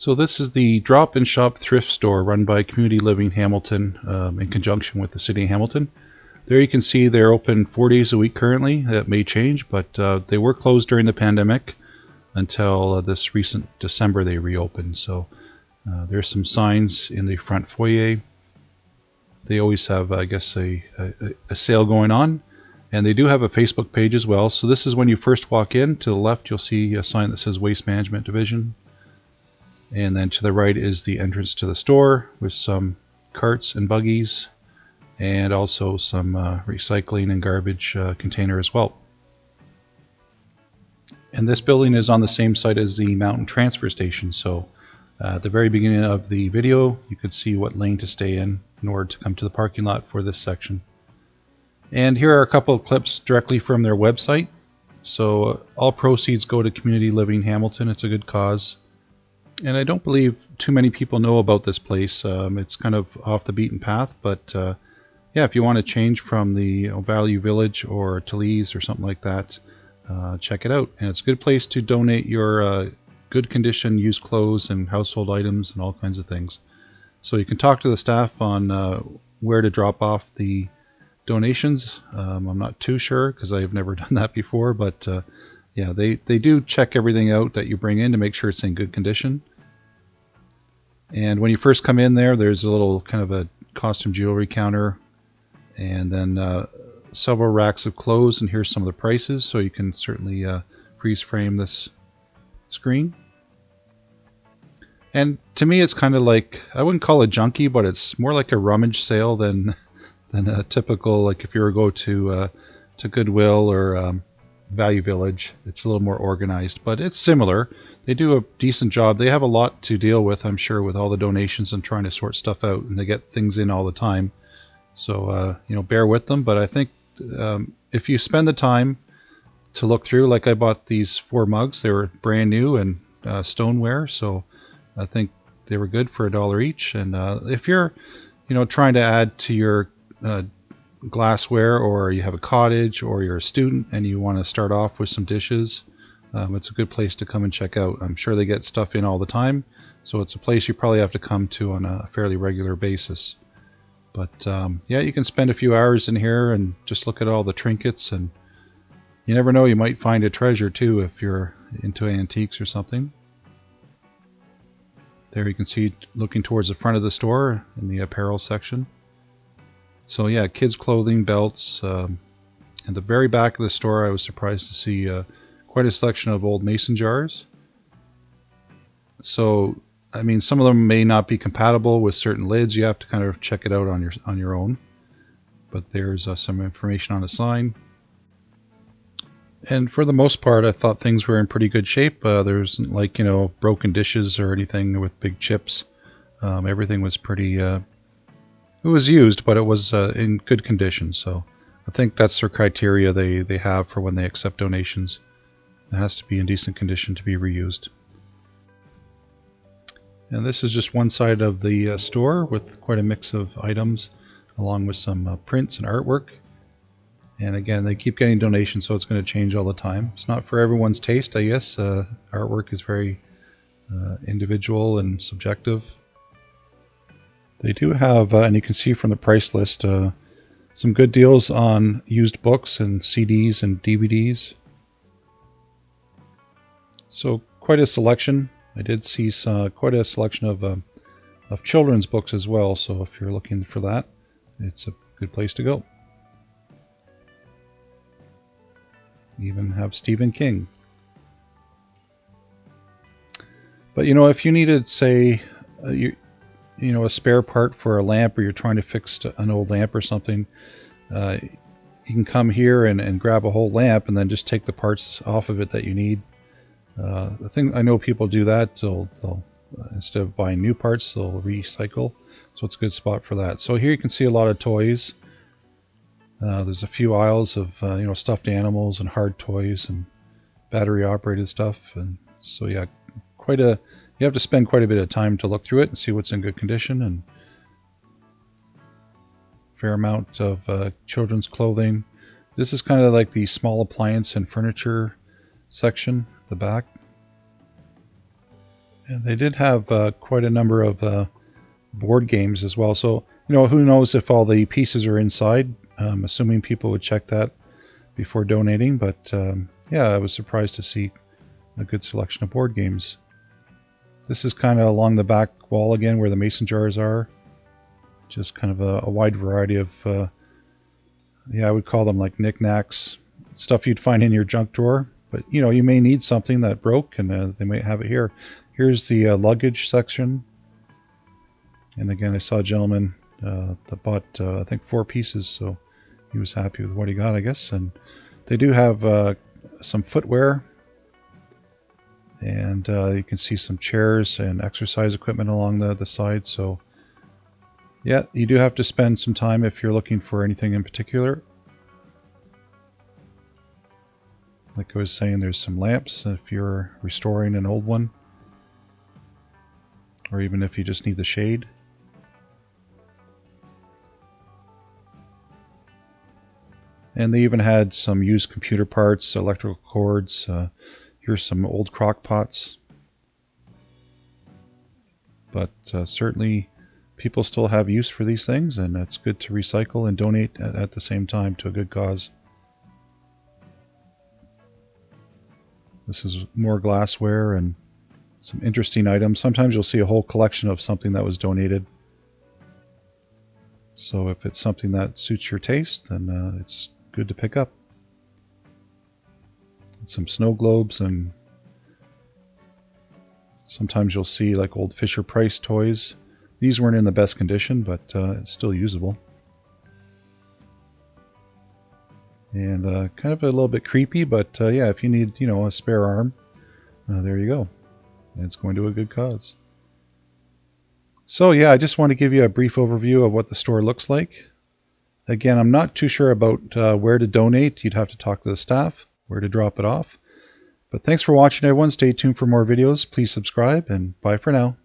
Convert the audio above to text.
So this is the drop-in shop thrift store run by Community Living Hamilton in conjunction with the City of Hamilton. There you can see they're open 4 days a week currently. That may change, but they were closed during the pandemic until this recent December they reopened. So there's some signs in the front foyer. They always have, I guess, a sale going on. And they do have a Facebook page as well. So this is when you first walk in. To the left, you'll see a sign that says Waste Management Division. And then to the right is the entrance to the store with some carts and buggies and also some recycling and garbage container as well. And this building is on the same site as the Mountain Transfer Station. So at the very beginning of the video, you could see what lane to stay in order to come to the parking lot for this section. And here are a couple of clips directly from their website. So all proceeds go to Community Living Hamilton. It's a good cause. And I don't believe too many people know about this place. It's kind of off the beaten path, but yeah, if you want to change from the Value Village or Talese or something like that, check it out. And it's a good place to donate your good condition used clothes and household items and all kinds of things. So you can talk to the staff on where to drop off the donations. I'm not too sure because I've never done that before, but yeah, they do check everything out that you bring in to make sure it's in good condition. And when you first come in there's a little kind of a costume jewelry counter and then several racks of clothes, and here's some of the prices, so you can certainly freeze frame this screen. And to me it's kind of like, I wouldn't call it junky, but it's more like a rummage sale than a typical, like if you were to go to Goodwill or Value Village. It's a little more organized, but it's similar. They do a decent job. They have a lot to deal with, I'm sure, with all the donations and trying to sort stuff out, and they get things in all the time. So bear with them. But I think if you spend the time to look through, like I bought these 4 mugs, they were brand new and stoneware, so I think they were good for $1 each. And if you're trying to add to your glassware, or you have a cottage, or you're a student and you want to start off with some dishes, it's a good place to come and check out. I'm sure they get stuff in all the time, so it's a place you probably have to come to on a fairly regular basis. But yeah, you can spend a few hours in here and just look at all the trinkets, and you never know, you might find a treasure too if you're into antiques or something. There you can see, looking towards the front of the store in the apparel section. So yeah, kids clothing, belts. At the very back of the store, I was surprised to see quite a selection of old mason jars. So I mean, some of them may not be compatible with certain lids. You have to kind of check it out on your own. But there's some information on the sign. And for the most part, I thought things were in pretty good shape. There wasn't like broken dishes or anything with big chips. Everything was pretty. It was used, but it was in good condition. So I think that's their criteria they have for when they accept donations. It has to be in decent condition to be reused. And this is just one side of the store with quite a mix of items, along with some prints and artwork. And again, they keep getting donations, so it's going to change all the time. It's not for everyone's taste, I guess. Artwork is very individual and subjective. They do have, and you can see from the price list, some good deals on used books and CDs and DVDs. So quite a selection. I did see quite a selection of children's books as well. So if you're looking for that, it's a good place to go. Even have Stephen King. But if you needed, say, a spare part for a lamp, or you're trying to fix an old lamp or something, you can come here and grab a whole lamp and then just take the parts off of it that you need. The thing, I know people do that. They'll instead of buying new parts, they'll recycle. So it's a good spot for that. So here you can see a lot of toys. There's a few aisles of stuffed animals and hard toys and battery operated stuff. And so yeah, you have to spend quite a bit of time to look through it and see what's in good condition. And fair amount of children's clothing. This is kind of like the small appliance and furniture section at the back. And they did have quite a number of board games as well. So, who knows if all the pieces are inside. Assuming people would check that before donating. But yeah, I was surprised to see a good selection of board games. This is kind of along the back wall again where the mason jars are. Just kind of a wide variety of, I would call them like knickknacks, stuff you'd find in your junk drawer. But, you may need something that broke, and they might have it here. Here's the luggage section. And again, I saw a gentleman that bought, I think, 4 pieces, so he was happy with what he got, I guess. And they do have some footwear. And you can see some chairs and exercise equipment along the side. So, yeah, you do have to spend some time if you're looking for anything in particular. Like I was saying, there's some lamps if you're restoring an old one. Or even if you just need the shade. And they even had some used computer parts, electrical cords. Here's some old crock pots. But certainly people still have use for these things, and it's good to recycle and donate at the same time to a good cause. This is more glassware and some interesting items. Sometimes you'll see a whole collection of something that was donated. So if it's something that suits your taste, then it's good to pick up. Some snow globes, and sometimes you'll see like old Fisher-Price toys. These weren't in the best condition, but it's still usable. And kind of a little bit creepy, but yeah, if you need, a spare arm, there you go. And it's going to a good cause. So yeah, I just want to give you a brief overview of what the store looks like. Again, I'm not too sure about where to donate. You'd have to talk to the staff, where to drop it off. But thanks for watching, everyone. Stay tuned for more videos. Please subscribe, and bye for now.